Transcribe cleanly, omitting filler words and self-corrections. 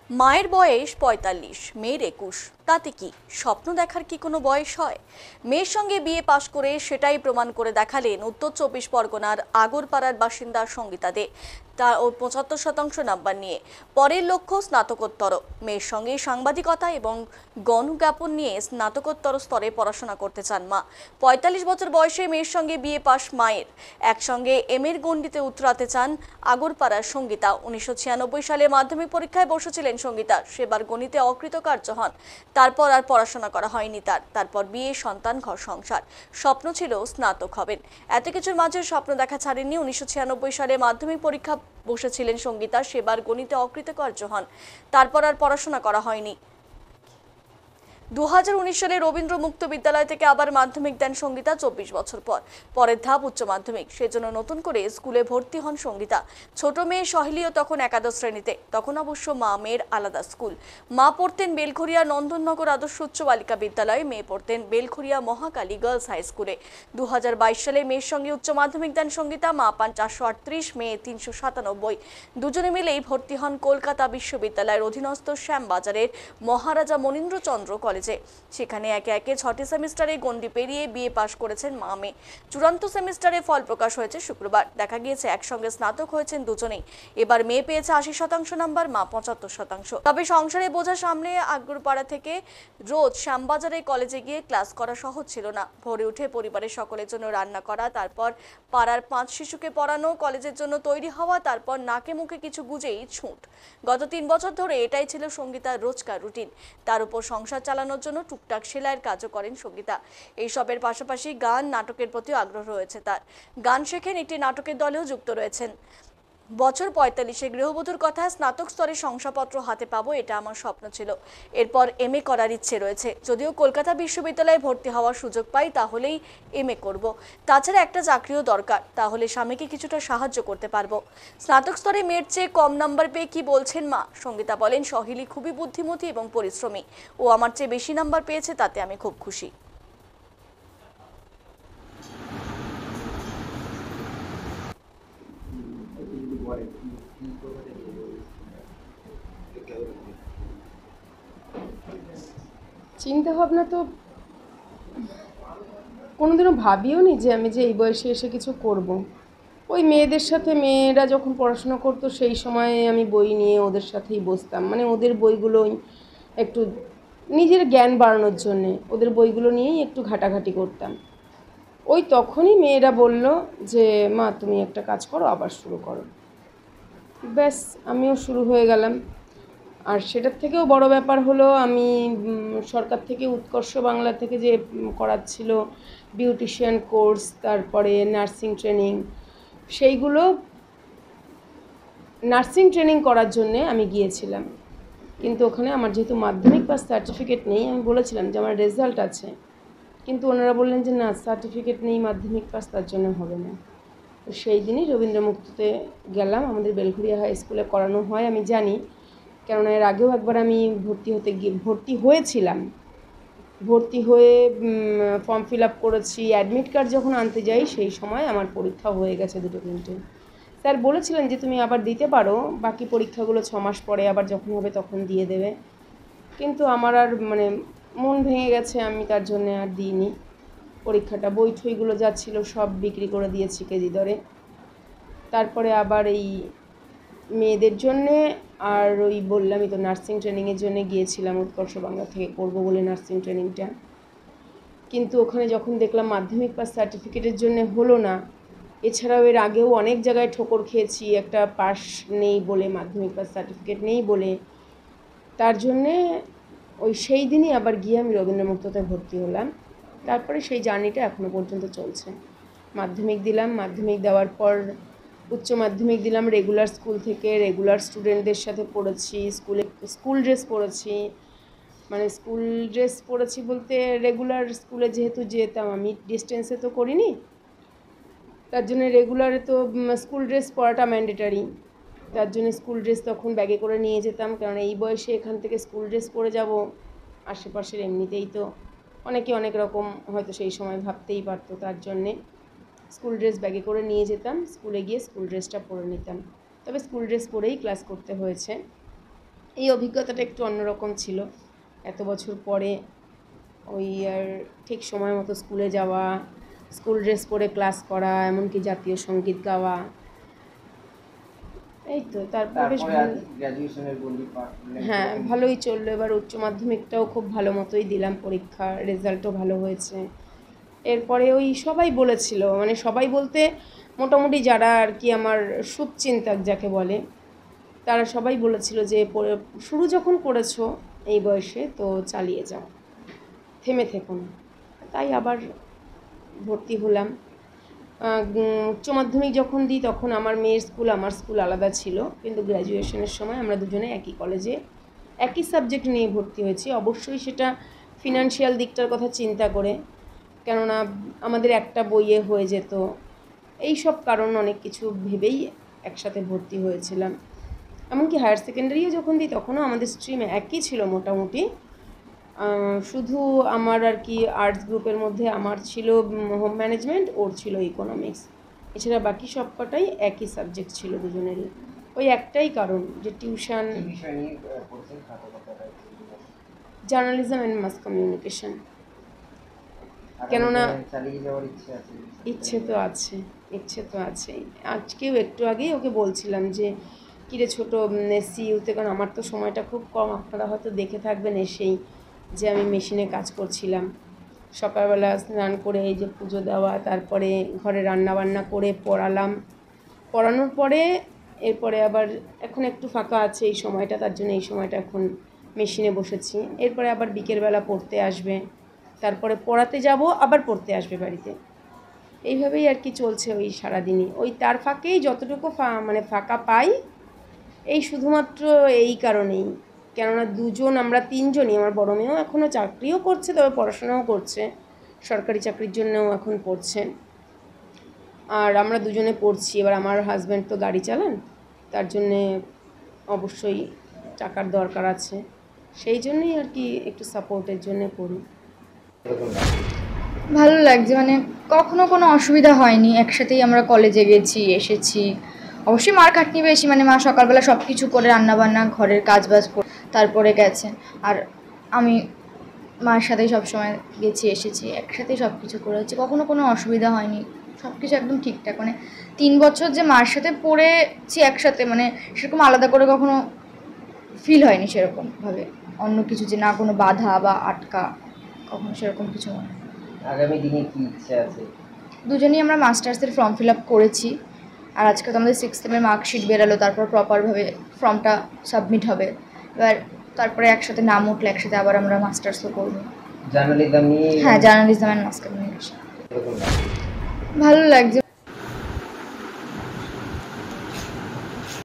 মায়ের বয়স ৪৫, মেয়ের ২১। তাতে কি স্বপ্ন দেখার কি কোনো বয়স হয়? মেয়ের সঙ্গে বিয়ে পাশ করে সেটাই প্রমাণ করে দেখালেন উত্তর ২৪ পরগনার আগরপাড়ার বাসিন্দা সঙ্গীতা দে। তার ও ৭৫% নাম্বার নিয়ে পরের লক্ষ্য স্নাতকোত্তর। মেয়ের সঙ্গে সাংবাদিকতা এবং গণজ্ঞাপন নিয়ে স্নাতকোত্তর স্তরে পড়াশোনা করতে চান মা। ৪৫ বছর বয়সে মেয়ের সঙ্গে বিয়ে পাশ মায়ের। একসঙ্গে এর গণ্ডিতে উতরাতে চান আগরপাড়ার সঙ্গীতা। ১৯৯৬ সালে মাধ্যমিক পরীক্ষায় বসেছিলেন সঙ্গীতা, সেবার গণিতে অকৃতকার্য হন। তারপর আর পড়াশোনা করা হয়নি তারপর বিয়ে, সন্তান, ঘর সংসার। স্বপ্ন ছিল স্নাতক হবেন। এত কিছুর মাঝে স্বপ্ন দেখা ছাড়েননি। ১৯৯৬ সালে মাধ্যমিক পরীক্ষা বসেছিলেন সঙ্গীতা, সেবার গণিতে অকৃতকার্য হন। তারপর আর পড়াশোনা করা হয়নি। ২০১৯ সালে রবীন্দ্র মুক্ত বিদ্যালয় থেকে আবার মাধ্যমিক দেন সঙ্গীতা ২৪ বছর পর। পরের ধাপ উচ্চ মাধ্যমিক। সেজন্য নতুন করে স্কুলে ভর্তি হন সঙ্গীতা। ছোট মেয়ে সহেলিও তখন একাদশ শ্রেণীতে। তখন অবশ্য মা মেয়ের আলাদা স্কুল। মা পড়তেন বেলঘরিয়া নন্দননগর আদর্শ উচ্চ বালিকা বিদ্যালয়ে, মেয়ে পড়তেন বেলঘরিয়া মহাকালী গার্লস হাই স্কুলে। ২০২২ সালে মেয়ের সঙ্গে উচ্চ মাধ্যমিক দেন সঙ্গীতা। মা পান ৪৩৮, মেয়ে ৩৯৭। দুজনে মিলেই ভর্তি হন কলকাতা বিশ্ববিদ্যালয়ের অধীনস্থ শ্যামবাজারের মহারাজা মনীন্দ্রচন্দ্র কলেজে। সেখানে একে একে ৬টি সেমিস্টারে গণ্ডি পেরিয়ে বিয়ে পাশ করেছেন মা মেয়ে। চূড়ান্ত সেমিস্টারে ফল প্রকাশ হয়েছে শুক্রবার। দেখা গিয়েছে একসঙ্গে স্নাতক হয়েছেন দুজনেই। এবার মেয়ে পেয়েছে ৮০% নাম্বার, মা ৭৫%। তবে সংসারে বোঝা সামনে আগরপাড়া থেকে রোজ শ্যামবাজারে কলেজে গিয়ে ক্লাস করা সহজ ছিল না। ভোরে উঠে পরিবারের সকলের জন্য রান্না করা, তারপর পাড়ার ৫ শিশুকে পড়ানো, কলেজের জন্য তৈরি হওয়া, তারপর নাকে মুখে কিছু গুজেই ছুট। গত ৩ বছর ধরে এটাই ছিল সঙ্গীতার রোজকার রুটিন। তার উপর সংসার চালানোর জন্য টুকটাক সেলাইয়ের কাজও করেন সঙ্গীতা। এইসবের পাশাপাশি গান, নাটকের প্রতিও আগ্রহ রয়েছে তার। গান শেখেন, একটি নাটকের দলেও যুক্ত রয়েছেন। বছর ৪৫-এ গৃহবধূর কথা, স্নাতক স্তরে শংসাপত্র হাতে পাবো, এটা আমার স্বপ্ন ছিল। এরপর এমএ করার ইচ্ছে রয়েছে। যদিও কলকাতা বিশ্ববিদ্যালয়ে ভর্তি হওয়ার সুযোগ পাই তাহলেই এমএ করব। তাছাড়া একটা চাকরিও দরকার, তাহলে স্বামীকে কিছুটা সাহায্য করতে পারবো। স্নাতক স্তরে মেয়ের চেয়ে কম নাম্বার পেয়ে কি বলছেন মা? সঙ্গীতা বলেন, সহেলি খুবই বুদ্ধিমতী এবং পরিশ্রমী। ও আমার চেয়ে বেশি নাম্বার পেয়েছে, তাতে আমি খুব খুশি। চিন্তা ভাবনা তো কোনোদিনও ভাবিও নি যে আমি যে এই বয়সে এসে কিছু করব। ওই মেয়েদের সাথে, মেয়েরা যখন পড়াশোনা করতো সেই সময়ে আমি বই নিয়ে ওদের সাথেই বসতাম, মানে ওদের বইগুলোই একটু নিজের জ্ঞান বাড়ানোর জন্যে ওদের বইগুলো নিয়েই একটু ঘাটাঘাটি করতাম। ওই তখনই মেয়েরা বলল যে মা তুমি একটা কাজ করো, আবার শুরু করো। ব্যাস, আমিও শুরু হয়ে গেলাম। আর সেটার থেকেও বড় ব্যাপার হলো, আমি সরকার থেকে উৎকর্ষ বাংলা থেকে যে করাচ্ছিল বিউটিশিয়ান কোর্স, তারপরে নার্সিং ট্রেনিং, সেইগুলো নার্সিং ট্রেনিং করার জন্যে আমি গিয়েছিলাম। কিন্তু ওখানে আমার যেহেতু মাধ্যমিক পাস সার্টিফিকেট নেই, আমি বলেছিলাম যে আমার রেজাল্ট আছে, কিন্তু ওনারা বললেন যে না, সার্টিফিকেট নেই, মাধ্যমিক পাস, তার জন্য হবে না। তো সেই দিনই রবীন্দ্র মুক্ততে গেলাম। আমাদের বেলঘরিয়া হাই স্কুলে করানো হয় আমি জানি, কেননা এর আগেও একবার আমি ভর্তি হয়েছিলাম। ভর্তি হয়ে ফর্ম ফিল আপ করেছি। অ্যাডমিট কার্ড যখন আনতে যাই সেই সময় আমার পরীক্ষা হয়ে গেছে 2-3টে। স্যার বলেছিলেন যে তুমি আবার দিতে পারো, বাকি পরীক্ষাগুলো 6 মাস পরে আবার যখন হবে তখন দিয়ে দেবে। কিন্তু আমার আর মন ভেঙে গেছে, আমি তার জন্য আর দিইনি পরীক্ষাটা। বই ঠইগুলো যা ছিল সব বিক্রি করে দিয়েছি কেজি দরে। তারপরে আবার এই মেয়েদের জন্যে, আর ওই বললামই তো নার্সিং ট্রেনিংয়ের জন্য গিয়েছিলাম উৎকর্ষ বাংলা থেকে করব বলে নার্সিং ট্রেনিংটা। কিন্তু ওখানে যখন দেখলাম মাধ্যমিক পাস সার্টিফিকেটের জন্য হলো না, এছাড়াও এর আগেও অনেক জায়গায় ঠোকর খেয়েছি একটা পাস নেই বলে, মাধ্যমিক পাস সার্টিফিকেট নেই বলে, তার জন্যে ওই সেই দিনই আবার গিয়ে আমি রবীন্দ্র মুক্ততে ভর্তি হলাম। তারপরে সেই জার্নিটা এখনও পর্যন্ত চলছে। মাধ্যমিক দিলাম, মাধ্যমিক দেওয়ার পর উচ্চ মাধ্যমিক দিলাম রেগুলার স্কুল থেকে। রেগুলার স্টুডেন্টদের সাথে পড়েছি, স্কুল ড্রেস পরেছি। মানে স্কুল ড্রেস পরেছি বলতে, রেগুলার স্কুলে যেহেতু যেতাম আমি, ডিস্টেন্সে তো করিনি, তার জন্য রেগুলারে তো স্কুল ড্রেস পরাটা ম্যান্ডেটারি। তার জন্য স্কুল ড্রেস তখন ব্যাগে করে নিয়ে যেতাম, কারণ এই বয়সে এখান থেকে স্কুল ড্রেস পরে যাব, আশেপাশের এমনিতেই তো অনেকে অনেক রকম হয়তো সেই সময় ভাবতেই পারতো, তার জন্যে স্কুল ড্রেস ব্যাগে করে নিয়ে যেতাম। স্কুলে গিয়ে স্কুল ড্রেসটা পরে নিতাম, তবে স্কুল ড্রেস পরেই ক্লাস করতে হয়েছে। এই অভিজ্ঞতাটা একটু অন্যরকম ছিল। এত বছর পরে ওই আর ঠিক সময় মতো স্কুলে যাওয়া, স্কুল ড্রেস পরে ক্লাস করা, এমনকি জাতীয় সঙ্গীত গাওয়া, এই তো। তারপর বেশ তারপরে ভালো, আজ গ্র্যাজুয়েশনের গণ্ডি পার করলেন। হ্যাঁ ভালোই চললো। এবার উচ্চ মাধ্যমিকটাও খুব ভালো মতোই দিলাম, পরীক্ষা রেজাল্টও ভালো হয়েছে। এরপরে ওই সবাই বলেছিল, মানে সবাই বলতে মোটামুটি যারা আর কি আমার শুভচিন্তক যাকে বলে, তারা সবাই বলেছিল যে শুরু যখন করেছো এই বয়সে তো চালিয়ে যাও, থেমে থেকো না। তাই আবার ভর্তি হলাম। উচ্চ মাধ্যমিক যখন দিই তখন আমার মেয়ের স্কুল আমার স্কুল আলাদা ছিল, কিন্তু গ্র্যাজুয়েশনের সময় আমরা দুজনে একই কলেজে একই সাবজেক্ট নিয়ে ভর্তি হয়েছি। অবশ্যই সেটা ফিনান্সিয়াল দিকটার কথা চিন্তা করে, কেননা আমাদের একটা বইয়ে হয়ে যেত, এই সব কারণ অনেক কিছু ভেবেই একসাথে ভর্তি হয়েছিলাম। এমনকি হায়ার সেকেন্ডারিও যখন দিই তখনও আমাদের স্ট্রিম একই ছিল মোটামুটি। শুধু আমার আর কি আর্টস গ্রুপের মধ্যে আমার ছিল হোম ম্যানেজমেন্ট, ওর ছিল ইকোনমিক্স। এছাড়া বাকি সব কটাই একই সাবজেক্ট ছিল দুজনেরই। ওই একটাই কারণ যে টিউশন, কি বিষয় নিয়ে পড়ছেন স্নাতকোত্তরে? Journalism and mass communication. কেননা চালিয়ে যাওয়ার ইচ্ছে আছে? ইচ্ছে তো আছেই। আজকেও একটু আগেই ওকে বলছিলাম যে কিরে ছোট, সিইউতে, কারণ আমার তো সময়টা খুব কম, আপনারা হয়তো দেখে থাকবেন এসেই যে আমি মেশিনে কাজ করছিলাম। সকালবেলা স্নান করে এই যে পুজো দেওয়া, তারপরে ঘরে রান্নাবান্না করে পড়ানোর পরে এরপরে আবার এখন একটু ফাঁকা আছে এই সময়টা, তার জন্য এই সময়টা এখন মেশিনে বসেছি। এরপরে আবার বিকেলবেলা পড়তে আসবে, তারপরে পড়াতে যাব, আবার পড়তে আসবে বাড়িতে। এইভাবেই আর কি চলছে ওই সারাদিনই। ওই তার ফাঁকেই যতটুকু মানে ফাঁকা পাই, এই শুধুমাত্র এই কারণেই, কেননা আমরা তিনজনই, আমার বড় মেয়েও এখনও চাকরিও করছে, তবে পড়াশোনাও করছে, সরকারি চাকরির জন্যও এখন পড়ছে, আর আমরা দুজনে পড়ছি। এবার আমার হাজব্যান্ড তো গাড়ি চালান, তার জন্যে অবশ্যই টাকার দরকার আছে, সেই জন্যই আর কি একটু সাপোর্টের জন্যে পড়ি। ভালো লাগছে, মানে কখনো কোনো অসুবিধা হয়নি। একসাথেই আমরা কলেজে গেছি, এসেছি। অবশ্যই মার খাটনি বেশি, মানে মা সকালবেলা সব কিছু করে রান্নাবান্না, ঘরের কাজবাজ করে তারপরে গেছেন, আর আমি মার সাথেই সবসময় গেছি এসেছি, একসাথেই সব কিছু করেছি, কখনো কোনো অসুবিধা হয়নি, সব কিছু একদম ঠিকঠাক। মানে 3 বছর যে মার সাথে পড়েছি একসাথে, মানে সেরকম আলাদা করে কখনো ফিল হয়নি সেরকমভাবে, অন্য কিছু যে না কোনো বাধা বা আটকা, কখনো সেরকম কিছু মনে হয়। আগামী দিনে কি ইচ্ছে আছে? দুজনেই আমরা মাস্টার্সের ফর্ম ফিল আপ করেছি, আর আজকে তো আমাদের 6th সেমের মার্কশিট বেরালো, তারপর প্রপারভাবে ফর্মটা সাবমিট হবে। এবার তারপরে একসাথে নাম উঠলে একসাথে আবার আমরা মাস্টার্সও করবো। জার্নালিজম নিয়ে? হ্যাঁ, জার্নালিজম অ্যান্ড মাস কমিউনিকেশন। ভালো লাগছে।